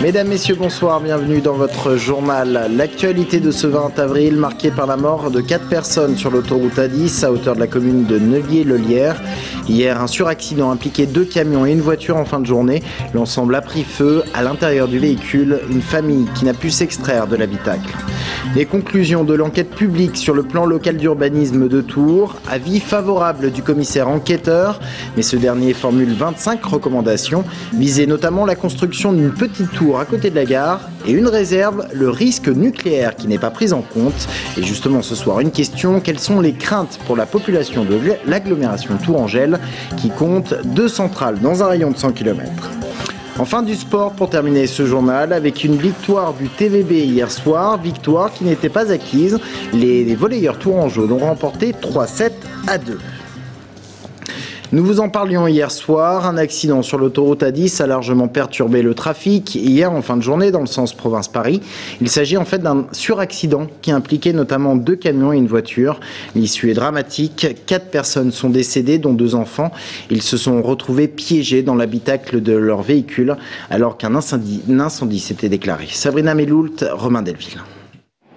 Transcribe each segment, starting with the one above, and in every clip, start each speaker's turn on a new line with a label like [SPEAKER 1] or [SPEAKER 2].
[SPEAKER 1] Mesdames, Messieurs, bonsoir, bienvenue dans votre journal. L'actualité de ce 20 avril, marquée par la mort de 4 personnes sur l'autoroute A10 à hauteur de la commune de Neuvillers-le-Lierre. Hier, un suraccident impliqué 2 camions et une voiture en fin de journée. L'ensemble a pris feu. À l'intérieur du véhicule, une famille qui n'a pu s'extraire de l'habitacle. Les conclusions de l'enquête publique sur le plan local d'urbanisme de Tours, avis favorable du commissaire enquêteur, mais ce dernier formule 25 recommandations, visaient notamment la construction d'une petite tour à côté de la gare et une réserve, le risque nucléaire qui n'est pas pris en compte. Et justement ce soir, une question, quelles sont les craintes pour la population de l'agglomération Tourangelle qui compte 2 centrales dans un rayon de 100 km. Enfin du sport pour terminer ce journal avec une victoire du TVB hier soir, victoire qui n'était pas acquise. Les volleyeurs tourangeaux l'ont remporté 3-7 à 2. Nous vous en parlions hier soir, un accident sur l'autoroute A10 a largement perturbé le trafic hier en fin de journée dans le sens province-Paris. Il s'agit en fait d'un suraccident qui impliquait notamment 2 camions et une voiture. L'issue est dramatique, 4 personnes sont décédées dont 2 enfants. Ils se sont retrouvés piégés dans l'habitacle de leur véhicule alors qu'un incendie s'était déclaré. Sabrina Meloult, Romain Delville.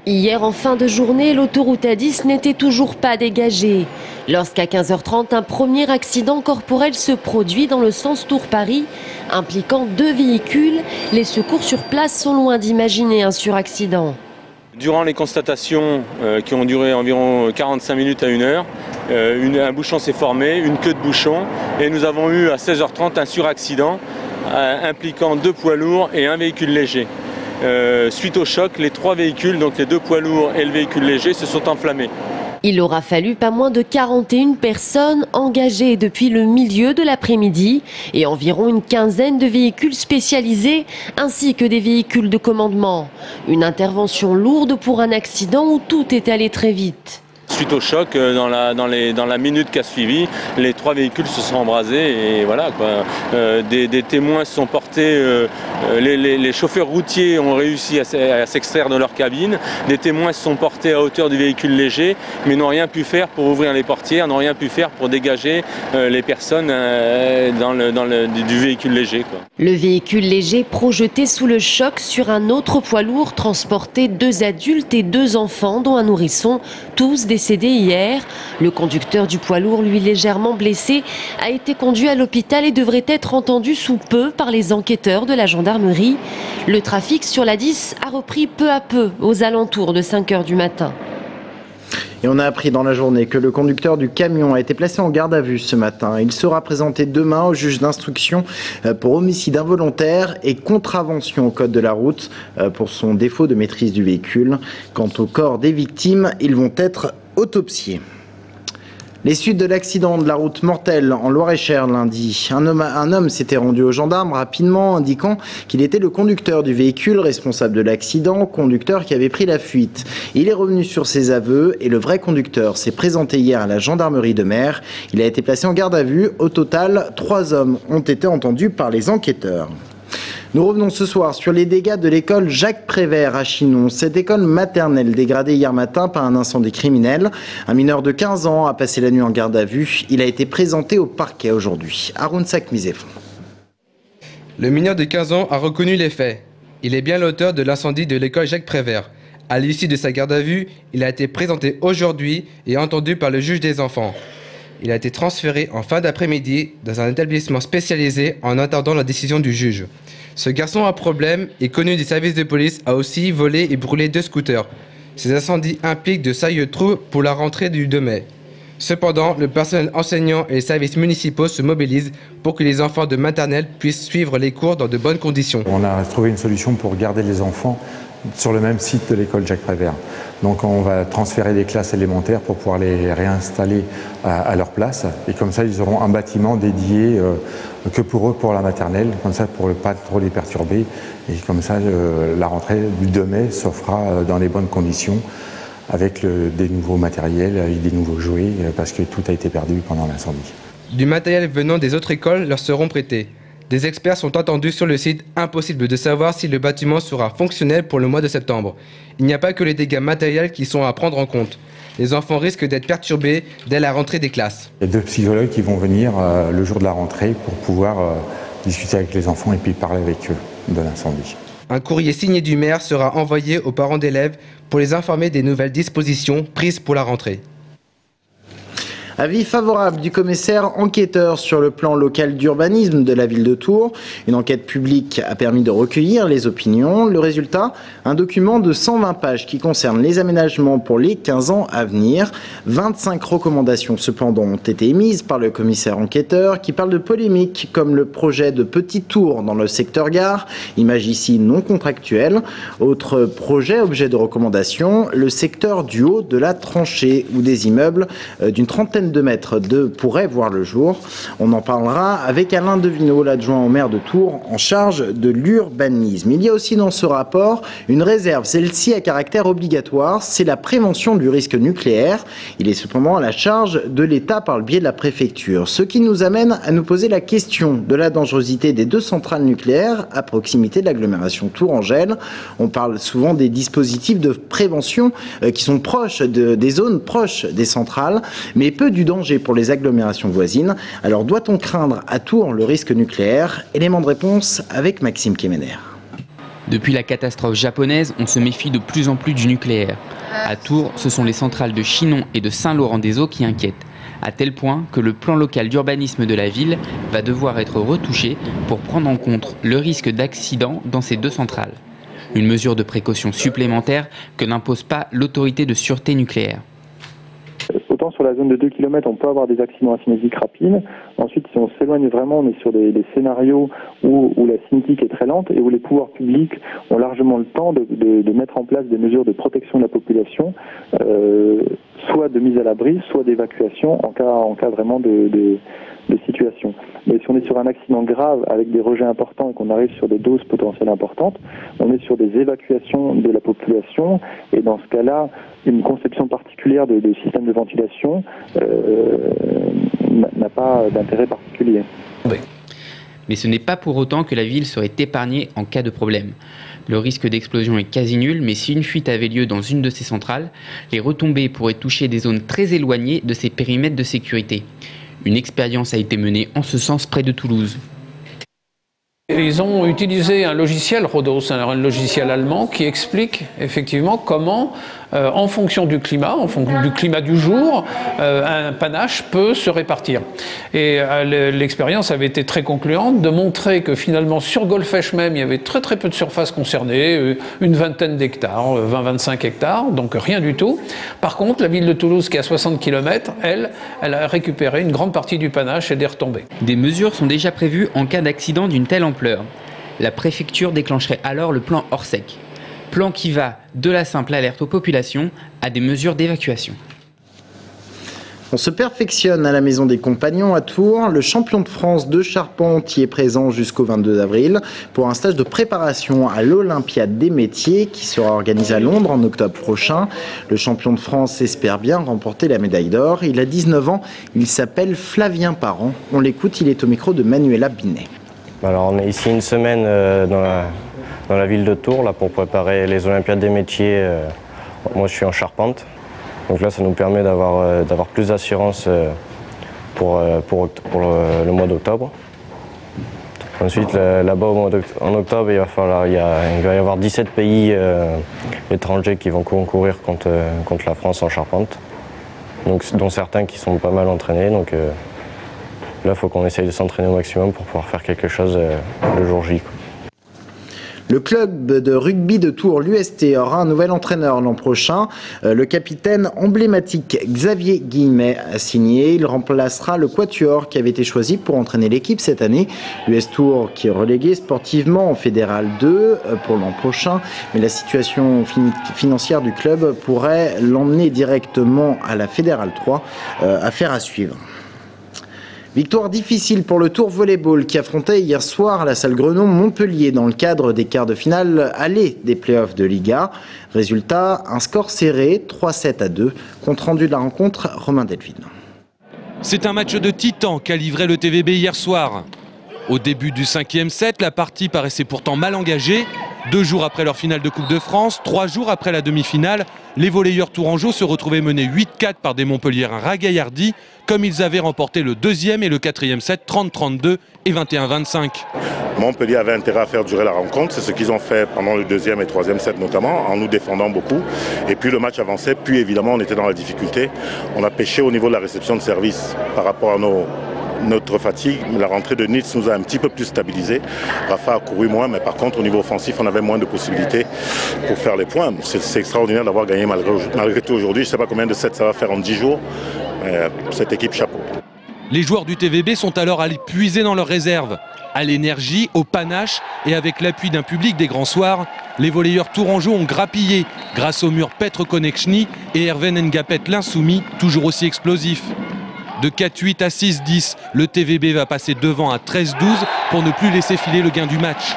[SPEAKER 2] Hier, en fin de journée, l'autoroute A10 n'était toujours pas dégagée. Lorsqu'à 15h30, un premier accident corporel se produit dans le sens Tours-Paris, impliquant 2 véhicules, les secours sur place sont loin d'imaginer un suraccident.
[SPEAKER 3] Durant les constatations qui ont duré environ 45 minutes à 1 heure, un bouchon s'est formé, une queue de bouchon, et nous avons eu à 16h30 un suraccident impliquant 2 poids lourds et un véhicule léger. Suite au choc, les 3 véhicules, donc les 2 poids lourds et le véhicule léger, se sont enflammés.
[SPEAKER 2] Il aura fallu pas moins de 41 personnes engagées depuis le milieu de l'après-midi et environ une quinzaine de véhicules spécialisés ainsi que des véhicules de commandement. Une intervention lourde pour un accident où tout est allé très vite.
[SPEAKER 3] Suite au choc, dans la minute qui a suivi, les 3 véhicules se sont embrasés et voilà quoi. Des témoins se sont portés, les chauffeurs routiers ont réussi à s'extraire de leur cabine. Des témoins se sont portés à hauteur du véhicule léger, mais n'ont rien pu faire pour ouvrir les portières, n'ont rien pu faire pour dégager les personnes du véhicule léger, quoi.
[SPEAKER 2] Le véhicule léger projeté sous le choc sur un autre poids lourd transportait 2 adultes et 2 enfants, dont un nourrisson, tous décédés hier. Le conducteur du poids lourd, lui légèrement blessé, a été conduit à l'hôpital et devrait être entendu sous peu par les enquêteurs de la gendarmerie. Le trafic sur l'A10 a repris peu à peu aux alentours de 5 h du matin.
[SPEAKER 1] Et on a appris dans la journée que le conducteur du camion a été placé en garde à vue ce matin. Il sera présenté demain au juge d'instruction pour homicide involontaire et contravention au code de la route pour son défaut de maîtrise du véhicule. Quant au corps des victimes, ils vont être autopsiés. Les suites de l'accident de la route mortelle en Loir-et-Cher lundi. Un homme s'était rendu aux gendarmes rapidement, indiquant qu'il était le conducteur du véhicule responsable de l'accident, conducteur qui avait pris la fuite. Il est revenu sur ses aveux et le vrai conducteur s'est présenté hier à la gendarmerie de Mer. Il a été placé en garde à vue. Au total, 3 hommes ont été entendus par les enquêteurs. Nous revenons ce soir sur les dégâts de l'école Jacques Prévert à Chinon. Cette école maternelle dégradée hier matin par un incendie criminel. Un mineur de 15 ans a passé la nuit en garde à vue. Il a été présenté au parquet aujourd'hui. Arounsak Mizefon.
[SPEAKER 4] Le mineur de 15 ans a reconnu les faits. Il est bien l'auteur de l'incendie de l'école Jacques Prévert. À l'issue de sa garde à vue, il a été présenté aujourd'hui et entendu par le juge des enfants. Il a été transféré en fin d'après-midi dans un établissement spécialisé en attendant la décision du juge. Ce garçon à problème est connu des services de police, a aussi volé et brûlé 2 scooters. Ces incendies impliquent de sérieux troubles pour la rentrée du 2 mai. Cependant, le personnel enseignant et les services municipaux se mobilisent pour que les enfants de maternelle puissent suivre les cours dans de bonnes conditions.
[SPEAKER 5] On a trouvé une solution pour garder les enfants sur le même site de l'école Jacques Prévert. Donc on va transférer des classes élémentaires pour pouvoir les réinstaller à leur place. Et comme ça, ils auront un bâtiment dédié que pour eux, pour la maternelle, comme ça pour ne pas trop les perturber. Et comme ça, la rentrée du 2 mai se fera dans les bonnes conditions, avec des nouveaux matériels, avec des nouveaux jouets, parce que tout a été perdu pendant l'incendie.
[SPEAKER 4] Du matériel venant des autres écoles leur seront prêtés. Des experts sont attendus sur le site, impossible de savoir si le bâtiment sera fonctionnel pour le mois de septembre. Il n'y a pas que les dégâts matériels qui sont à prendre en compte. Les enfants risquent d'être perturbés dès la rentrée des classes.
[SPEAKER 5] Il y a 2 psychologues qui vont venir le jour de la rentrée pour pouvoir discuter avec les enfants et puis parler avec eux de l'incendie.
[SPEAKER 4] Un courrier signé du maire sera envoyé aux parents d'élèves pour les informer des nouvelles dispositions prises pour la rentrée.
[SPEAKER 1] Avis favorable du commissaire enquêteur sur le plan local d'urbanisme de la ville de Tours. Une enquête publique a permis de recueillir les opinions. Le résultat, un document de 120 pages qui concerne les aménagements pour les 15 ans à venir. 25 recommandations cependant ont été émises par le commissaire enquêteur qui parle de polémiques comme le projet de Petit Tours dans le secteur gare, image ici non contractuelle. Autre projet, objet de recommandation, le secteur du haut de la tranchée où des immeubles d'une trentaine de mètres pourraient voir le jour. On en parlera avec Alain Devineau, l'adjoint au maire de Tours en charge de l'urbanisme. Il y a aussi dans ce rapport une réserve, celle-ci à caractère obligatoire, c'est la prévention du risque nucléaire. Il est cependant à la charge de l'État par le biais de la préfecture. Ce qui nous amène à nous poser la question de la dangerosité des 2 centrales nucléaires à proximité de l'agglomération Tours-Angèle. On parle souvent des dispositifs de prévention qui sont proches des zones proches des centrales, mais peu du danger pour les agglomérations voisines. Alors doit-on craindre à Tours le risque nucléaire? Élément de réponse avec Maxime Kemener.
[SPEAKER 6] Depuis la catastrophe japonaise, on se méfie de plus en plus du nucléaire. À Tours, ce sont les centrales de Chinon et de Saint-Laurent-des-Eaux qui inquiètent, à tel point que le plan local d'urbanisme de la ville va devoir être retouché pour prendre en compte le risque d'accident dans ces 2 centrales. Une mesure de précaution supplémentaire que n'impose pas l'autorité de sûreté nucléaire.
[SPEAKER 7] Autant sur la zone de 2 km, on peut avoir des accidents acinésiques rapides. Ensuite, si on s'éloigne vraiment, on est sur des scénarios où la cinétique est très lente et où les pouvoirs publics ont largement le temps de mettre en place des mesures de protection de la population, soit de mise à l'abri, soit d'évacuation en cas vraiment de situation. Mais si on est sur un accident grave avec des rejets importants et qu'on arrive sur des doses potentielles importantes, on est sur des évacuations de la population et dans ce cas-là, une conception particulière de système de ventilation n'a pas d'intérêt particulier.
[SPEAKER 6] Mais ce n'est pas pour autant que la ville serait épargnée en cas de problème. Le risque d'explosion est quasi nul, mais si une fuite avait lieu dans une de ces centrales, les retombées pourraient toucher des zones très éloignées de ces périmètres de sécurité. Une expérience a été menée en ce sens près de Toulouse.
[SPEAKER 8] Ils ont utilisé un logiciel, Rhodos, un logiciel allemand, qui explique effectivement comment, en fonction du climat, du jour, un panache peut se répartir. Et l'expérience avait été très concluante de montrer que finalement sur Golfech même, il y avait très très peu de surface concernée, une vingtaine d'hectares, 20-25 hectares, donc rien du tout. Par contre, la ville de Toulouse, qui est à 60 km, elle a récupéré une grande partie du panache et des retombées.
[SPEAKER 6] Des mesures sont déjà prévues en cas d'accident d'une telle ampleur. La préfecture déclencherait alors le plan Orsec. Plan qui va de la simple alerte aux populations à des mesures d'évacuation.
[SPEAKER 1] On se perfectionne à la Maison des Compagnons à Tours. Le champion de France de charpente y est présent jusqu'au 22 avril pour un stage de préparation à l'Olympiade des métiers qui sera organisée à Londres en octobre prochain. Le champion de France espère bien remporter la médaille d'or. Il a 19 ans, il s'appelle Flavien Parent. On l'écoute, il est au micro de Manuela Binet.
[SPEAKER 9] Alors on est ici une semaine dans la ville de Tours là, pour préparer les Olympiades des métiers. Moi je suis en charpente, donc là ça nous permet d'avoir plus d'assurance pour le mois d'octobre. Ensuite là-bas en octobre il va y avoir 17 pays étrangers qui vont concourir contre la France en charpente, donc, dont certains qui sont pas mal entraînés. Donc, là, il faut qu'on essaye de s'entraîner au maximum pour pouvoir faire quelque chose le jour J.
[SPEAKER 1] Le club de rugby de Tours, l'UST, aura un nouvel entraîneur l'an prochain. Le capitaine emblématique Xavier Guillemet a signé. Il remplacera le quatuor qui avait été choisi pour entraîner l'équipe cette année. L'US Tours qui est relégué sportivement en Fédéral 2 pour l'an prochain. Mais la situation financière du club pourrait l'emmener directement à la Fédéral 3. Affaire à suivre. Victoire difficile pour le Tours Volleyball qui affrontait hier soir la salle Grenoble-Montpellier dans le cadre des quarts de finale aller des playoffs de Liga. Résultat, un score serré, 3-7-2. Compte rendu de la rencontre, Romain Delville.
[SPEAKER 10] C'est un match de titan qu'a livré le TVB hier soir. Au début du 5e set, la partie paraissait pourtant mal engagée. 2 jours après leur finale de Coupe de France, 3 jours après la demi-finale, les volleyeurs tourangeaux se retrouvaient menés 8-4 par des Montpelliérains ragaillardis, comme ils avaient remporté le 2e et le 4e set 30-32 et 21-25.
[SPEAKER 11] Montpellier avait intérêt à faire durer la rencontre, c'est ce qu'ils ont fait pendant le 2e et 3e set notamment, en nous défendant beaucoup. Et puis le match avançait, puis évidemment on était dans la difficulté. On a pêché au niveau de la réception de service par rapport à notre fatigue. La rentrée de Nitz nous a un petit peu plus stabilisé. Rafa a couru moins, mais par contre au niveau offensif, on avait moins de possibilités pour faire les points. C'est extraordinaire d'avoir gagné malgré tout aujourd'hui. Je ne sais pas combien de sets ça va faire en 10 jours. Mais cette équipe, chapeau.
[SPEAKER 10] Les joueurs du TVB sont alors allés puiser dans leurs réserves. À l'énergie, au panache et avec l'appui d'un public des grands soirs, les volleyeurs tourangeaux ont grappillé grâce au mur Petr Konečný et Hervé Ngapet l'insoumis, toujours aussi explosif. De 4-8 à 6-10, le TVB va passer devant à 13-12 pour ne plus laisser filer le gain du match.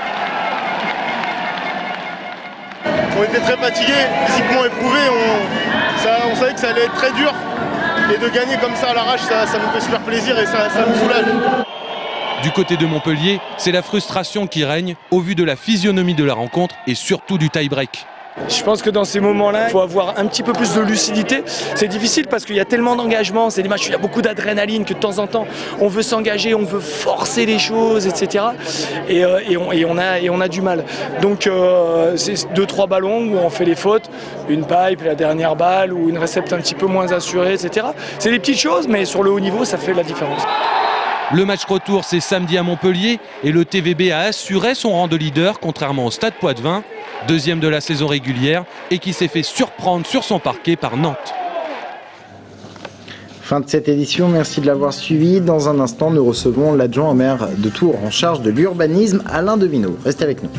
[SPEAKER 12] On était très fatigués, physiquement éprouvés, on savait que ça allait être très dur. Et de gagner comme ça à l'arrache, ça nous fait super plaisir et ça nous soulage.
[SPEAKER 10] Du côté de Montpellier, c'est la frustration qui règne au vu de la physionomie de la rencontre et surtout du tie-break.
[SPEAKER 13] Je pense que dans ces moments-là, il faut avoir un petit peu plus de lucidité. C'est difficile parce qu'il y a tellement d'engagement, c'est des matchs où il y a beaucoup d'adrénaline que de temps en temps, on veut s'engager, on veut forcer les choses, etc. Et on a du mal. Donc c'est 2-3 ballons où on fait les fautes, une pipe, la dernière balle ou une récepte un petit peu moins assurée, etc. C'est des petites choses, mais sur le haut niveau, ça fait la différence.
[SPEAKER 10] Le match retour, c'est samedi à Montpellier et le TVB a assuré son rang de leader, contrairement au Stade Poitvin, 2e de la saison régulière et qui s'est fait surprendre sur son parquet par Nantes.
[SPEAKER 1] Fin de cette édition, merci de l'avoir suivi. Dans un instant, nous recevons l'adjoint au maire de Tours en charge de l'urbanisme, Alain Devineau. Restez avec nous.